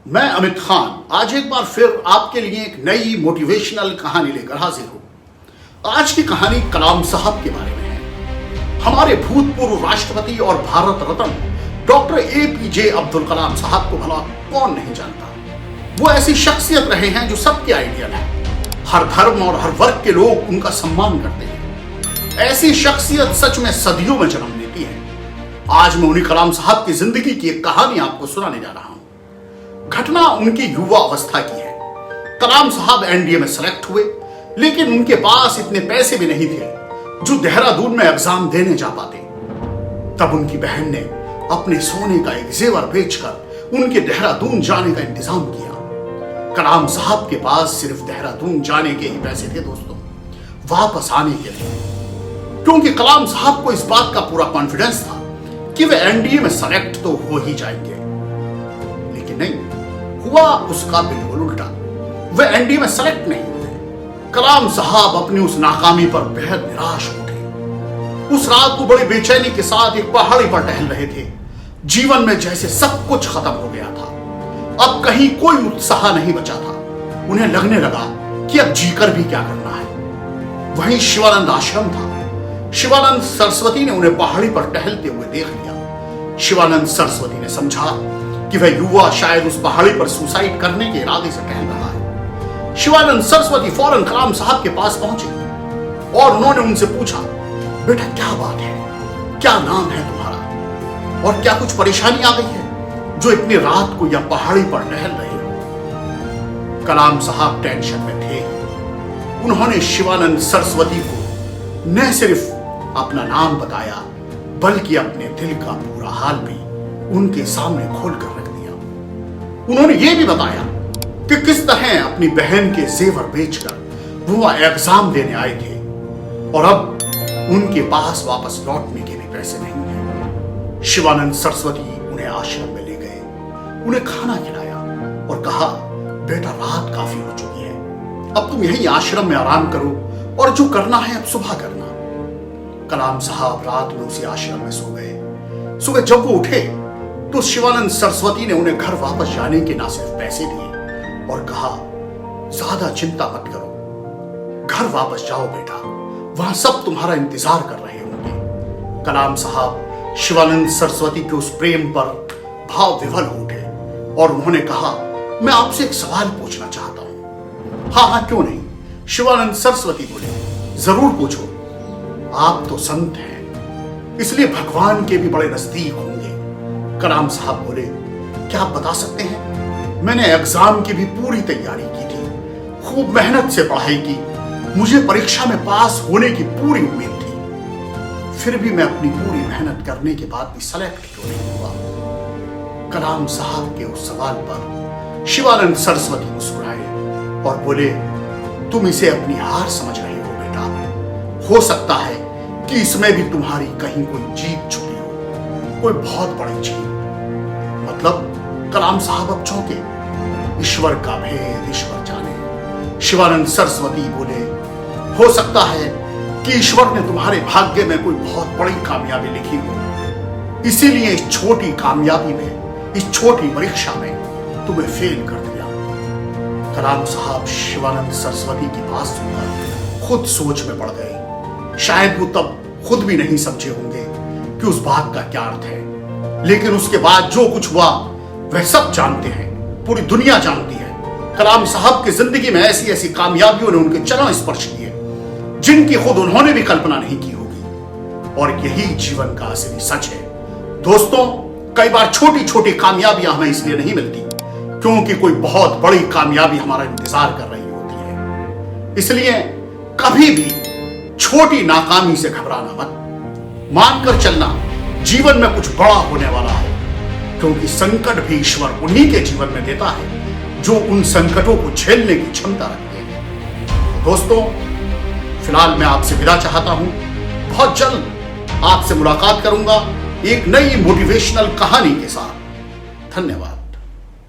मैं अमित खान आज एक बार फिर आपके लिए एक नई मोटिवेशनल कहानी लेकर हाजिर हूं। आज की कहानी कलाम साहब के बारे में है। हमारे भूतपूर्व राष्ट्रपति और भारत रत्न डॉक्टर एपीजे अब्दुल कलाम साहब को भला कौन नहीं जानता। वो ऐसी शख्सियत रहे हैं जो सबके आइडियल है। हर धर्म और हर वर्ग के लोग उनका सम्मान करते हैं। ऐसी शख्सियत सच में सदियों में जन्म लेती है। आज मैं उन्हीं कलाम साहब की जिंदगी की एक कहानी आपको सुनाने जा रहा हूं। घटना उनकी युवा अवस्था की है। कलाम साहब एनडीए में सेलेक्ट हुए, लेकिन उनके पास इतने पैसे भी नहीं थे जो देहरादून में एग्जाम देने जा पाते। तब उनकी बहन ने अपने सोने का एक जेवर बेचकर उनके देहरादून जाने का इंतजाम किया। कलाम साहब के पास सिर्फ देहरादून जाने के ही पैसे थे दोस्तों, वापस आने के लिए, क्योंकि कलाम साहब को इस बात का पूरा कॉन्फिडेंस था कि वे एनडीए में सेलेक्ट तो हो ही जाएंगे। लेकिन नहीं, हुआ उसका बिल्कुल उल्टा। वे एनडीए में सेलेक्ट नहीं हुए। कलाम साहब अपनी उस नाकामी पर बेहद निराश उठे। उस रात को बड़ी बेचैनी के साथ एक पहाड़ी पर टहल रहे थे। जीवन में जैसे सब कुछ खत्म हो गया था। अब कहीं कोई उत्साह नहीं बचा था। उन्हें लगने लगा कि अब जीकर भी क्या करना है। वहीं शिवानंद आश्रम था। शिवानंद सरस्वती ने उन्हें पहाड़ी पर टहलते हुए देख लिया। शिवानंद सरस्वती ने समझा कि वह युवा शायद उस पहाड़ी पर सुसाइड करने के इरादे से टहल रहा है। शिवानंद सरस्वती फौरन कलाम साहब के पास पहुंचे और उन्होंने उनसे पूछा, बेटा क्या बात है, क्या नाम है तुम्हारा और क्या कुछ परेशानी आ गई है जो इतनी रात को यह पहाड़ी पर टहल रहे हो। कलाम साहब टेंशन में थे। उन्होंने शिवानंद सरस्वती को न सिर्फ अपना नाम बताया बल्कि अपने दिल का पूरा हाल भी उनके सामने खोलकर रख दिया। उन्होंने यह भी बताया कि किस तरह अपनी बहन के जेवर बेचकर वो एग्जाम देने आए थे और अब उनके पास वापस लौटने के भी पैसे नहीं हैं। शिवानंद सरस्वती उन्हें आश्रम में ले गए, उन्हें खाना खिलाया और कहा, बेटा रात काफी हो चुकी है, अब तुम यहीं आश्रम में आराम करो और जो करना है अब सुबह करना। कलाम साहब रात में उसी आश्रम में सो गए। सुबह जब वो उठे तो शिवानंद सरस्वती ने उन्हें घर वापस जाने के ना सिर्फ पैसे दिए और कहा, ज्यादा चिंता मत करो, घर वापस जाओ बेटा, वहां सब तुम्हारा इंतजार कर रहे होंगे। कलाम साहब शिवानंद सरस्वती के उस प्रेम पर भाव विवल हो उठे और उन्होंने कहा, मैं आपसे एक सवाल पूछना चाहता हूं। हाँ क्यों नहीं, शिवानंद सरस्वती बोले, जरूर पूछो, आप तो संत हैं इसलिए भगवान के भी बड़े नजदीक होंगे। कलाम साहब बोले, क्या आप बता सकते हैं, मैंने एग्जाम की भी पूरी तैयारी की थी, खूब मेहनत से पढ़ाई की, मुझे परीक्षा में पास होने की पूरी उम्मीद थी, फिर भी मैं अपनी पूरी मेहनत करने के बाद भी सेलेक्ट क्यों नहीं हुआ। कलाम साहब के उस सवाल पर शिवानंद सरस्वती मुस्कुराए और बोले, तुम इसे अपनी हार समझ रहे हो बेटा, हो सकता है कि इसमें भी तुम्हारी कहीं कोई जीत छुपी हो, कोई बहुत बड़ी जीत। मतलब कलाम साहब अब चौंके। ईश्वर का भेद ईश्वर जाने। शिवानंद सरस्वती बोले, हो सकता है कि ईश्वर ने तुम्हारे भाग्य में कोई बहुत बड़ी कामयाबी लिखी हो, इसीलिए इस छोटी कामयाबी में, इस छोटी परीक्षा में तुम्हें फेल कर दिया। कलाम साहब शिवानंद सरस्वती की बात सुनकर खुद सोच में पड़ गए। शायद वो तब खुद भी नहीं समझे होंगे कि उस बात का क्या अर्थ है, लेकिन उसके बाद जो कुछ हुआ वह सब जानते हैं, पूरी दुनिया जानती है। कलाम साहब की जिंदगी में ऐसी ऐसी कामयाबियों ने उनके चरण स्पर्श किए जिनकी खुद उन्होंने भी कल्पना नहीं की होगी, और यही जीवन का असली सच है। दोस्तों, कई बार छोटी छोटी कामयाबियां हमें इसलिए नहीं मिलती क्योंकि कोई बहुत बड़ी कामयाबी हमारा इंतजार कर रही होती है। इसलिए कभी भी छोटी नाकामी से घबराना मत, मानकर चलना जीवन में कुछ बड़ा होने वाला है, क्योंकि संकट भी ईश्वर उन्हीं के जीवन में देता है जो उन संकटों को झेलने की क्षमता रखते हैं। दोस्तों, फिलहाल मैं आपसे विदा चाहता हूं। बहुत जल्द आपसे मुलाकात करूंगा एक नई मोटिवेशनल कहानी के साथ। धन्यवाद।